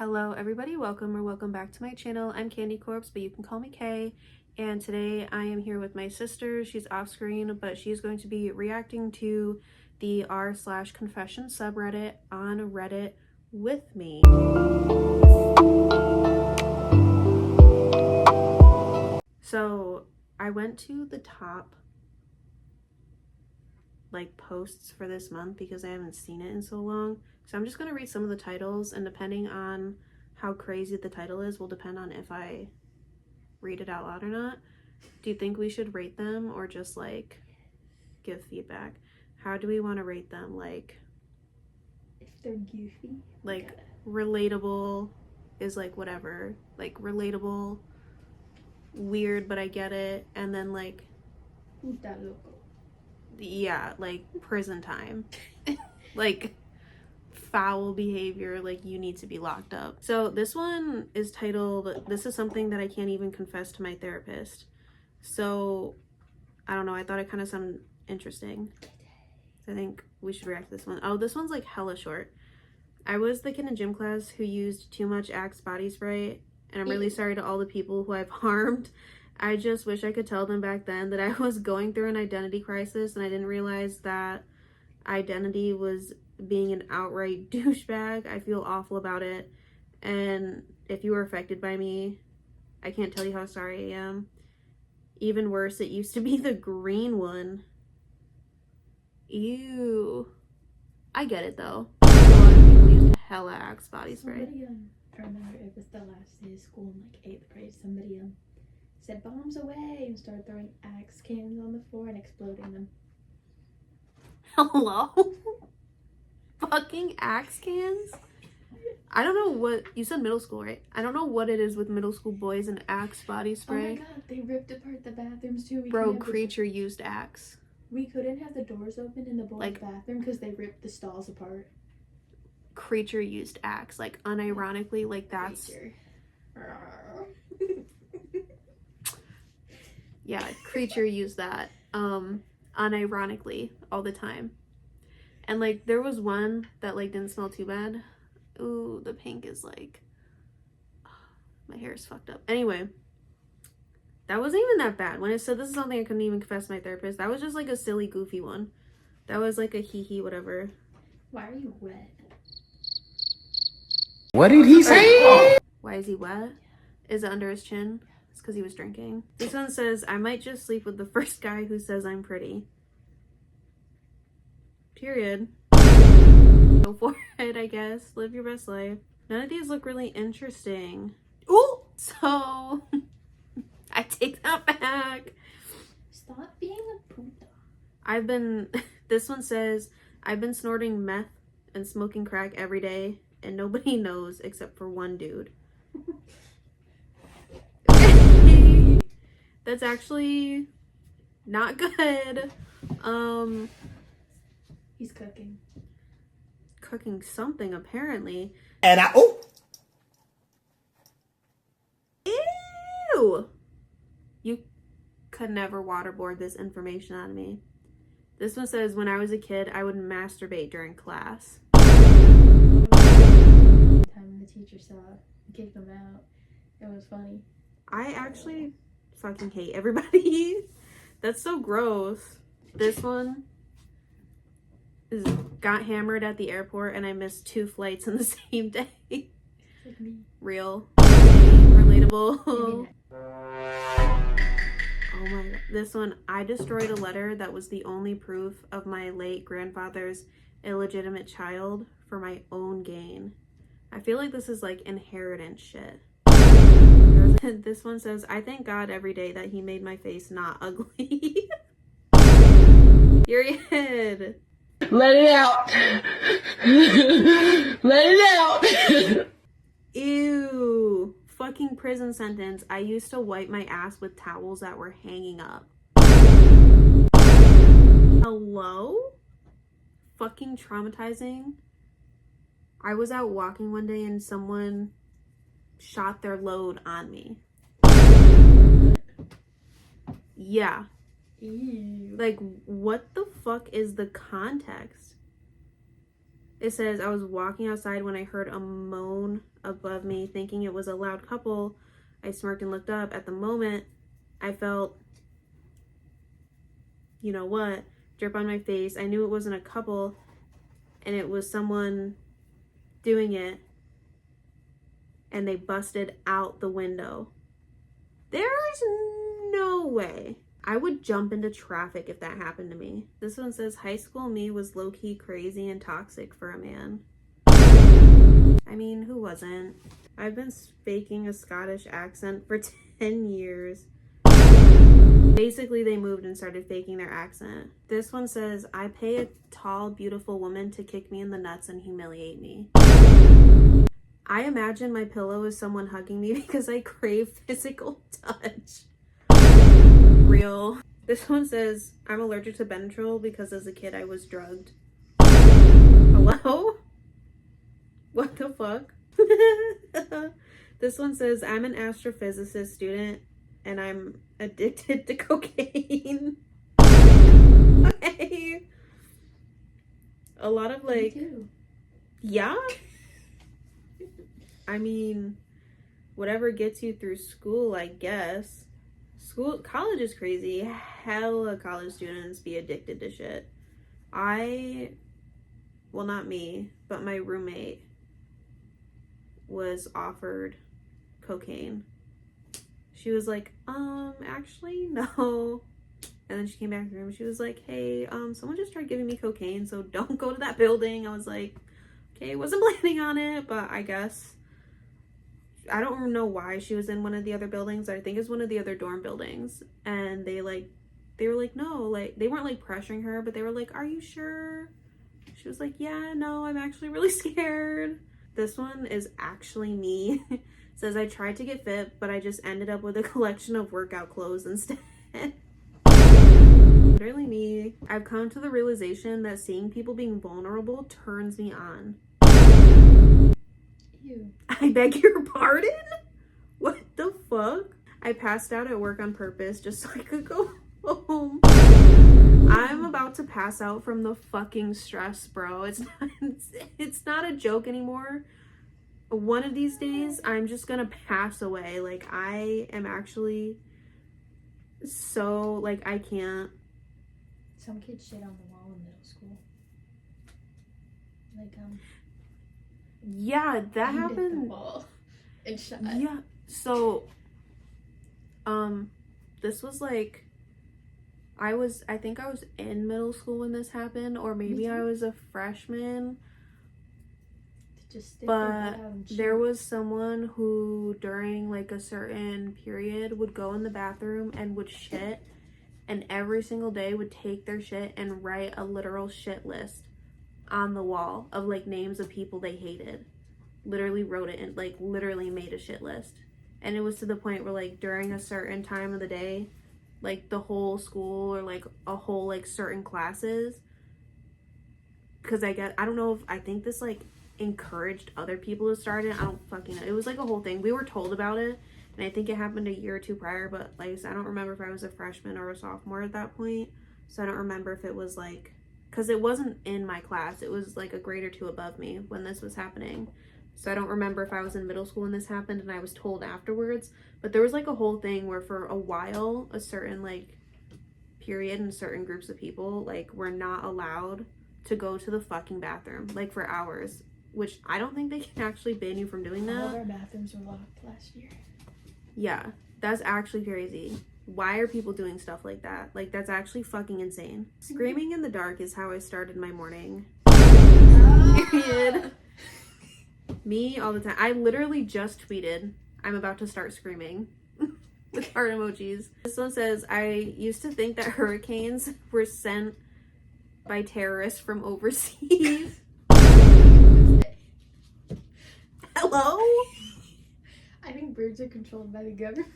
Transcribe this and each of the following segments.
Hello everybody, welcome back to my channel. I'm Kandy Corpse, but you can call me Kay, and today I am here with my sister. She's off screen, but she's going to be reacting to the r/confession subreddit on Reddit with me. So I went to the top posts for this month because I haven't seen it in so long. So I'm just going to read some of the titles, and depending on how crazy the title is will depend on if I read it out loud or not. Do you think we should rate them or just give feedback? How do we want to rate them? If they're goofy, relatable is whatever, relatable, weird but I get it, and then puta loco. Yeah, prison time. Foul behavior, you need to be locked up. So this one is titled, "This is something that I can't even confess to my therapist." So I don't know, I thought it kind of sounded interesting. I think we should react to this one. Oh, this one's hella short. "I was the kid in gym class who used too much Axe body spray, and I'm really sorry to all the people who I've harmed. I just wish I could tell them back then that I was going through an identity crisis and I didn't realize that identity was being an outright douchebag. I feel awful about it. And if you were affected by me, I can't tell you how sorry I am. Even worse, it used to be the green one." Ew. I get it though. A lot of people used hella Axe body spray. Somebody, I remember it was the last day of school in 8th grade. Somebody said bombs away and started throwing Axe cans on the floor and exploding them. Hello? Fucking Axe cans? I don't know what you said. Middle school, right? I don't know what it is with middle school boys and Axe body spray. Oh my god, they ripped apart the bathrooms too. Bro, Creature used Axe. We couldn't have the doors open in the boys' bathroom because they ripped the stalls apart. Creature used Axe, unironically, that's yeah, Creature used that unironically all the time. And there was one that didn't smell too bad. Ooh, the pink is my hair is fucked up. Anyway, that wasn't even that bad. When it said this is something I couldn't even confess to my therapist, that was just a silly goofy one. That was a hee whatever. Why are you wet? What did he say? Why is he wet? Is it under his chin? It's because he was drinking. This one says, "I might just sleep with the first guy who says I'm pretty." Period. Go for it, I guess. Live your best life. None of these look really interesting. Ooh! So, I take that back. Stop being a puta. This one says, "I've been snorting meth and smoking crack every day, and nobody knows except for one dude." That's actually not good. He's cooking. Cooking something, apparently. And Ew! You could never waterboard this information on me. This one says, "When I was a kid, I would masturbate during class." Time the teacher saw it, kicked him out. It was funny. I actually fucking hate everybody. That's so gross. This one is, "Got hammered at the airport and I missed 2 flights in the same day." Like me. Real. Relatable. Oh my god. This one, "I destroyed a letter that was the only proof of my late grandfather's illegitimate child for my own gain." I feel like this is inheritance shit. This one says, "I thank God every day that he made my face not ugly." Period. let it out. Let it out. Ew. Fucking prison sentence. "I used to wipe my ass with towels that were hanging up." Hello? Fucking traumatizing. "I was out walking one day and someone shot their load on me." Yeah. Ew. What the fuck is the context? It says, "I was walking outside when I heard a moan above me, thinking it was a loud couple. I smirked and looked up. At the moment, I felt, you know what, drip on my face. I knew it wasn't a couple, and it was someone doing it, and they busted out the window. There's no way. I would jump into traffic if that happened to me. This one says, high school me was low-key crazy and toxic for a man. I mean, who wasn't? I've been faking a Scottish accent for 10 years. Basically, they moved and started faking their accent. This one says, I pay a tall, beautiful woman to kick me in the nuts and humiliate me. I imagine my pillow is someone hugging me because I crave physical touch. Real. This one says, I'm allergic to Benadryl because as a kid I was drugged. Hello? What the fuck? This one says, I'm an astrophysicist student and I'm addicted to cocaine. Okay. A lot of like, yeah. I mean, whatever gets you through school, I guess. College is crazy. Hella college students be addicted to shit. Well, not me, but my roommate was offered cocaine. She was like, actually, no. And then she came back to the room. She was like, hey, someone just tried giving me cocaine, so don't go to that building. I was like, okay, wasn't planning on it, but I guess. I don't know why she was in one of the other buildings. I think it's one of the other dorm buildings. And they were like, no, like, they weren't like pressuring her, but they were like, are you sure? She was like, yeah, no, I'm actually really scared. This one is actually me. It says, I tried to get fit, but I just ended up with a collection of workout clothes instead. Literally me. I've come to the realization that seeing people being vulnerable turns me on. Ew. I beg your pardon? What the fuck? I passed out at work on purpose just so I could go home. I'm about to pass out from the fucking stress, bro. It's not a joke anymore. One of these days, I'm just gonna pass away. Like, I am actually so, like, I can't. Some kids shit on the wall in middle school. Like, Yeah, that aimed at happened. the wall and shot. Yeah. So, this was like, I think I was in middle school when this happened, or maybe I was a freshman. Just stick But their butt out and there shoot. was someone who during like a certain period would go in the bathroom and would shit, and every single day would take their shit and write a literal shit list on the wall of like names of people they hated. Literally wrote it and like literally made a shit list. And it was to the point where like during a certain time of the day, like the whole school or like a whole like certain classes, because I don't know if I think this like encouraged other people to start it. I don't fucking know. It was like a whole thing. We were told about it, and I think it happened a year or two prior, but like I said, I don't remember if I was a freshman or a sophomore at that point. So I don't remember if it was like, because it wasn't in my class. It was like a grade or two above me when this was happening. So I don't remember if I was in middle school when this happened and I was told afterwards. But there was like a whole thing where for a while, a certain like period and certain groups of people like were not allowed to go to the fucking bathroom like for hours, which I don't think they can actually ban you from doing All of that. our bathrooms were locked last year. Yeah, that's actually crazy. Why are people doing stuff like that? Like, that's actually fucking insane. Screaming in the dark is how I started my morning. Period. Me all the time. I literally just tweeted, I'm about to start screaming with heart emojis. This one says, I used to think that hurricanes were sent by terrorists from overseas. Hello? I think birds are controlled by the government.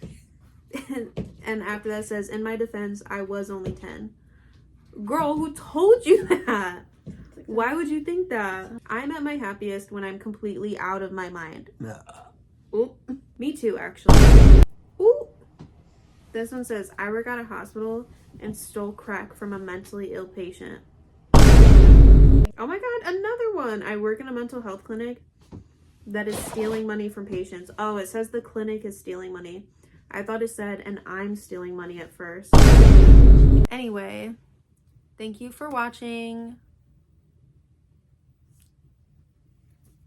And after that says, in my defense, I was only 10. Girl, who told you that? Why would you think that? I'm at my happiest when I'm completely out of my mind. Ooh, me too, actually. Ooh. This one says, I work at a hospital and stole crack from a mentally ill patient. Oh my god, another one. I work in a mental health clinic that is stealing money from patients. Oh, it says the clinic is stealing money. I thought it said, and I'm stealing money at first. Anyway, thank you for watching.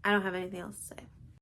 I don't have anything else to say.